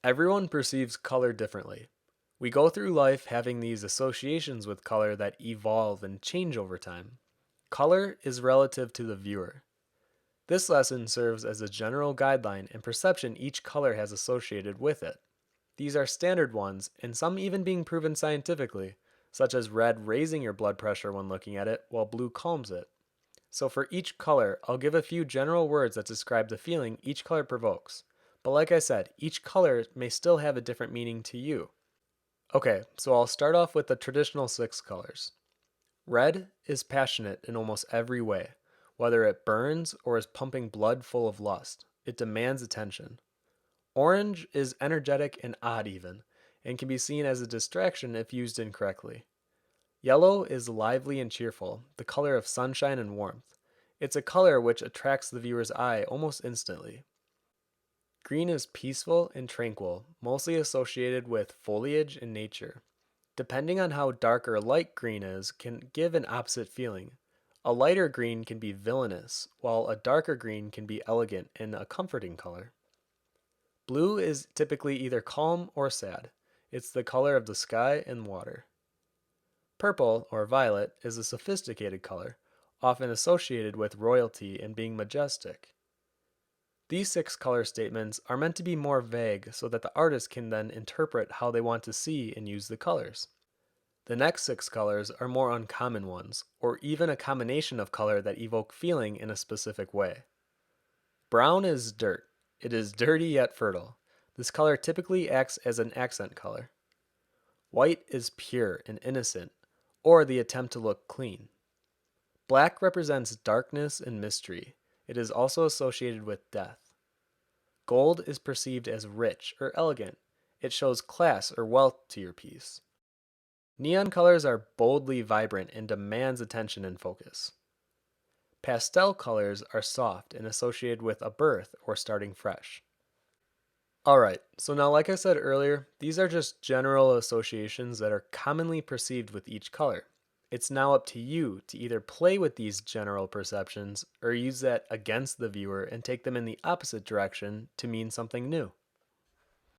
Everyone perceives color differently. We go through life having these associations with color that evolve and change over time. Color is relative to the viewer. This lesson serves as a general guideline and perception each color has associated with it. These are standard ones, and some even being proven scientifically, such as red raising your blood pressure when looking at it, while blue calms it. So for each color, I'll give a few general words that describe the feeling each color provokes. But like I said, each color may still have a different meaning to you. Okay, so I'll start off with the traditional six colors. Red is passionate in almost every way. Whether it burns or is pumping blood full of lust, it demands attention. Orange is energetic and odd even, and can be seen as a distraction if used incorrectly. Yellow is lively and cheerful, the color of sunshine and warmth. It's a color which attracts the viewer's eye almost instantly. Green is peaceful and tranquil, mostly associated with foliage and nature. Depending on how dark or light green is, can give an opposite feeling. A lighter green can be villainous, while a darker green can be elegant and a comforting color. Blue is typically either calm or sad. It's the color of the sky and water. Purple, or violet, is a sophisticated color, often associated with royalty and being majestic. These six color statements are meant to be more vague so that the artist can then interpret how they want to see and use the colors. The next six colors are more uncommon ones, or even a combination of color that evoke feeling in a specific way. Brown is dirt. It is dirty yet fertile. This color typically acts as an accent color. White is pure and innocent, or the attempt to look clean. Black represents darkness and mystery. It is also associated with death. Gold is perceived as rich or elegant. It shows class or wealth to your piece. Neon colors are boldly vibrant and demands attention and focus. Pastel colors are soft and associated with a birth or starting fresh. Alright, so now like I said earlier, these are just general associations that are commonly perceived with each color. It's now up to you to either play with these general perceptions or use that against the viewer and take them in the opposite direction to mean something new.